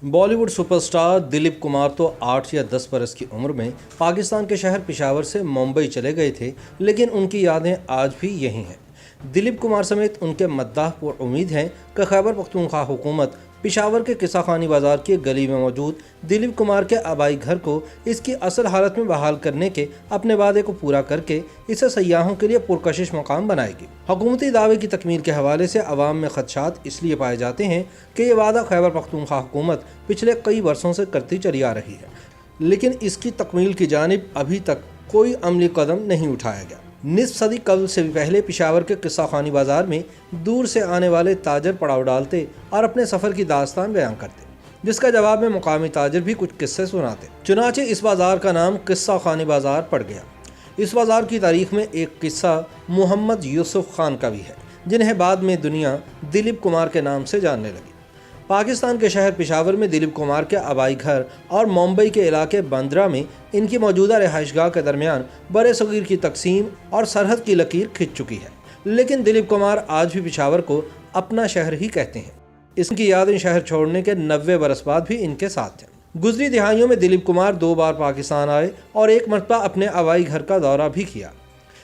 Bollywood superstar Dilip Kumar तो 8 या 10 बरस की उम्र में पाकिस्तान के शहर पेशावर से मुंबई चले गए थे, लेकिन उनकी यादें आज भी यही हैं। दिलीप कुमार समेत उनके मद्दाह पर उम्मीद है कि खैबर पख्तूनख्वा हुकूमत पेशावर के किस्सा खानी बाजार की गली में मौजूद दिलीप कुमार के आबाई घर को इसकी असल हालत में बहाल करने के अपने वादे को पूरा करके इसे सयाहों के लिए पुरकशिश मकाम बनाएगी। हुकूमती दावे की तकमील के हवाले से अवाम में खदशात इसलिए पाए जाते हैं कि ये वादा खैबर पख्तूनख्वा हुकूमत पिछले कई वर्षों से करती चली आ रही है, लेकिन इसकी तकमील की जानिब अभी तक कोई अमली कदम नहीं उठाया गया। निस्फ सदी कबल से भी पहले पेशावर के किस्सा खानी बाजार में दूर से आने वाले ताजर पड़ाव डालते और अपने सफ़र की दास्तान बयान करते, जिसका जवाब में मुकामी ताजर भी कुछ किस्से सुनाते। चुनाचे इस बाज़ार का नाम किस्सा खानी बाज़ार पड़ गया। इस बाज़ार की तारीख में एक किस्सा मोहम्मद यूसुफ खान का भी है, जिन्हें बाद में दुनिया दिलीप कुमार के नाम से जानने लगी। पाकिस्तान के शहर पेशावर में दिलीप कुमार के आबाई घर और मुंबई के इलाके बांद्रा में इनकी मौजूदा रिहाइशगाह के दरमियान बड़े सगीर की तकसीम और सरहद की लकीर खिंच चुकी है, लेकिन दिलीप कुमार आज भी पेशावर को अपना शहर ही कहते हैं। इसकी यादें शहर छोड़ने के 90 बरस बाद भी इनके साथ हैं। गुजरी दिहाइयों में दिलीप कुमार 2 बार पाकिस्तान आए और एक मरतबा अपने आबाई घर का दौरा भी किया।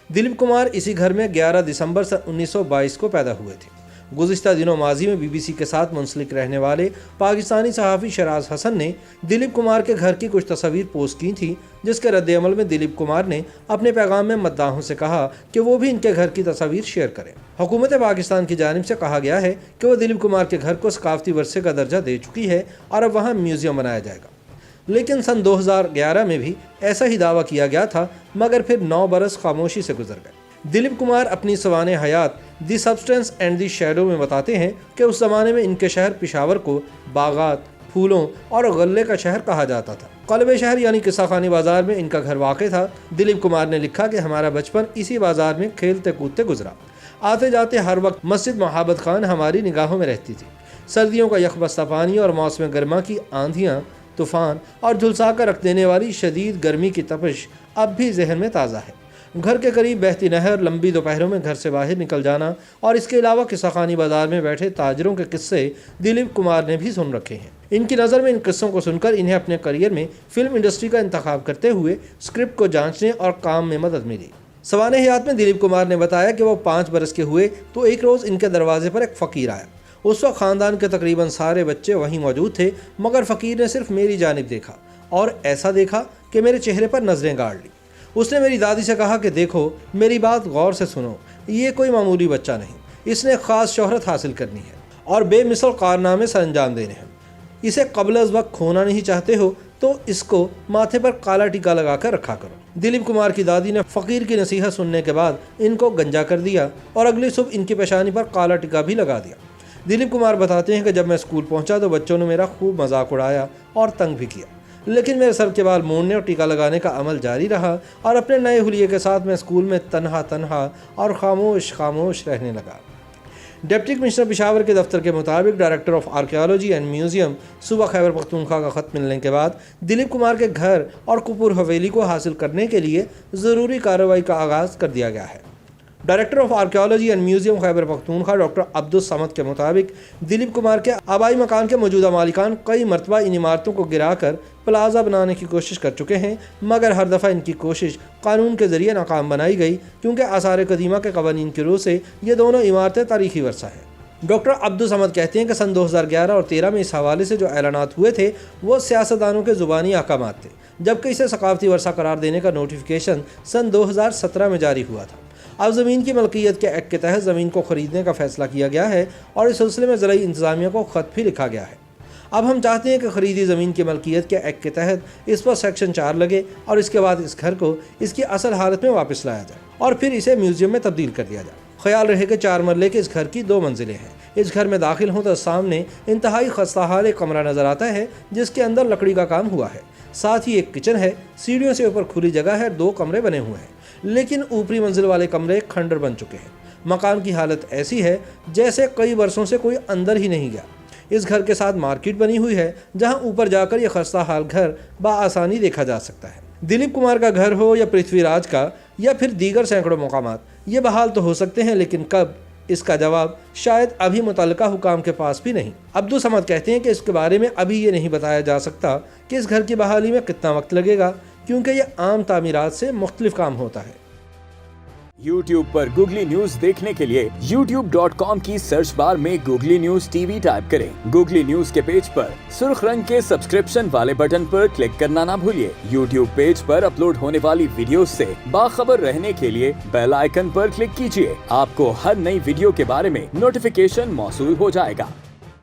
दिलीप कुमार इसी घर में 11 दिसंबर सन 1922 को पैदा हुए थे। गुज़िश्ता दिनों माजी में BBC के साथ मुंसलिक रहने वाले पाकिस्तानी सहाफ़ी शराज हसन ने दिलीप कुमार के घर की कुछ तस्वीर पोस्ट की थी, जिसके रद्द-ए-अमल में दिलीप कुमार ने अपने पैगाम में मद्दाहों से कहा कि वो भी इनके घर की तस्वीर शेयर करें। हुकूमत पाकिस्तान की जानिब से कहा गया है कि वो दिलीप कुमार के घर को सकाफती वर्से का दर्जा दे चुकी है और अब वहाँ म्यूज़ियम बनाया जाएगा, लेकिन सन 2011 में भी ऐसा ही दावा किया गया था, मगर फिर 9 बरस खामोशी से गुजर गए। दिलीप कुमार अपनी सवाने हयात दी सब्सटेंस एंड दी शैडो में बताते हैं कि उस ज़माने में इनके शहर पेशावर को बागात, फूलों और गल्ले का शहर कहा जाता था। कल्बे शहर यानी किस्सा खानी बाजार में इनका घर वाक़ था। दिलीप कुमार ने लिखा कि हमारा बचपन इसी बाजार में खेलते कूदते गुजरा। आते जाते हर वक्त मस्जिद महाबत खान हमारी निगाहों में रहती थी। सर्दियों का यकबस्ता पानी और मौसम गर्मा की आंधियाँ, तूफ़ान और झुलसा कर रख देने वाली शदीद गर्मी की तपिश अब भी जहन में ताज़ा है। घर के करीब बहती नहर, लंबी दोपहरों में घर से बाहर निकल जाना और इसके अलावा किस्सा खानी बाजार में बैठे ताजरों के किस्से दिलीप कुमार ने भी सुन रखे हैं। इनकी नज़र में इन किस्सों को सुनकर इन्हें अपने करियर में फिल्म इंडस्ट्री का इंतखाब करते हुए स्क्रिप्ट को जांचने और काम में मदद मिली। सवाने हयात में दिलीप कुमार ने बताया कि वो 5 बरस के हुए तो एक रोज़ इनके दरवाजे पर एक फ़कीर आया। उस वक्त ख़ानदान के तकरीबन सारे बच्चे वहीं मौजूद थे, मगर फ़कीर ने सिर्फ मेरी जानिब देखा और ऐसा देखा कि मेरे चेहरे पर नज़रें गाड़ ली। उसने मेरी दादी से कहा कि देखो, मेरी बात गौर से सुनो, ये कोई मामूली बच्चा नहीं, इसने ख़ास शोहरत हासिल करनी है और बेमिसाल कारनामे सर अंजाम देने हैं। इसे क़ब्ल अज़ वक्त खोना नहीं चाहते हो तो इसको माथे पर काला टीका लगा कर रखा करो। दिलीप कुमार की दादी ने फ़कीर की नसीहत सुनने के बाद इनको गंजा कर दिया और अगली सुबह इनकी पेशानी पर काला टीका भी लगा दिया। दिलीप कुमार बताते हैं कि जब मैं स्कूल पहुँचा तो बच्चों ने मेरा खूब मजाक उड़ाया और तंग भी किया, लेकिन मेरे सर के बाल मोड़ने और टीका लगाने का अमल जारी रहा और अपने नए हुलिये के साथ मैं स्कूल में तन्हा और खामोश रहने लगा। डिप्टी कमिश्नर पेशावर के दफ्तर के मुताबिक director of archaeology and museum सूबा खैबर पख्तूनख्वा का ख़त मिलने के बाद दिलीप कुमार के घर और कुपुर हवेली को हासिल करने के लिए ज़रूरी कार्रवाई का आगाज़ कर दिया गया है। Director of archaeology and museum Khyber Pakhtunkhwa doctor Abdul Samad के मुताबिक दिलीप कुमार के आबाई मकान के मौजूदा मालिकान कई मरतबा इन इमारतों को गिराकर प्लाजा बनाने की कोशिश कर चुके हैं, मगर हर दफ़ा इनकी कोशिश कानून के ज़रिए नाकाम बनाई गई, क्योंकि आसार कदीमा के कवानीन की रूह से ये दोनों इमारतें तारीखी वर्सा हैं। डॉक्टर अब्दुल समद कहते हैं कि सन 2011 और 13 में इस हवाले से जो ऐलानात हुए थे वो सियासतदानों के ज़ुबानी अहकामात थे, जबकि इसे सकाफती वर्सा करार देने का नोटिफिकेशन सन 2017 में जारी हुआ था। अब ज़मीन की मलकियत के एक्ट के तहत ज़मीन को ख़रीदने का फ़ैसला किया गया है और इस सिलसिले में ज़राई इंतज़ामिया को ख़त भी लिखा गया है। अब हम चाहते हैं कि ख़रीदी ज़मीन की मलकियत के एक्ट के तहत इस पर सेक्शन 4 लगे और इसके बाद इस घर को इसकी असल हालत में वापस लाया जाए और फिर इसे म्यूज़ियम में तब्दील कर दिया जाए। ख्याल रहे कि 4 मरले के इस घर की 2 मंजिलें हैं। इस घर में दाखिल हों तो सामने इंतहाई खस्ताहाल एक कमरा नज़र आता है, जिसके अंदर लकड़ी का काम हुआ है। साथ ही एक किचन है। सीढ़ियों से ऊपर खुली जगह है। 2 कमरे बने हुए हैं, लेकिन ऊपरी मंजिल वाले कमरे खंडर बन चुके हैं। मकान की हालत ऐसी है जैसे कई वर्षों से कोई अंदर ही नहीं गया। इस घर के साथ मार्केट बनी हुई है, जहां ऊपर जाकर यह खस्ता हाल घर बआसानी देखा जा सकता है। दिलीप कुमार का घर हो या पृथ्वीराज का या फिर दीगर सैकड़ों मकामात, ये बहाल तो हो सकते हैं, लेकिन कब, اس کا جواب شاید ابھی متعلقہ حکام کے پاس بھی نہیں۔ عبدالصمد کہتے ہیں کہ اس کے بارے میں ابھی یہ نہیں بتایا جا سکتا کہ اس گھر کی بحالی میں کتنا وقت لگے گا، کیونکہ یہ عام تعمیرات سے مختلف کام ہوتا ہے۔ YouTube پر گوگلی نیوز دیکھنے کے لیے youtube.com کی سرچ بار میں googly news T V type کریں۔ گوگلی نیوز کے پیج پر سرخ رنگ کے سبسکرپشن والے بٹن پر کلک کرنا نہ بھولیے۔ YouTube پیج پر اپلوڈ ہونے والی ویڈیوز سے باخبر رہنے کے لیے بیل آئیکن پر کلک کیجیے۔ آپ کو ہر نئی ویڈیو کے بارے میں نوٹیفیکیشن موصول ہو جائے گا۔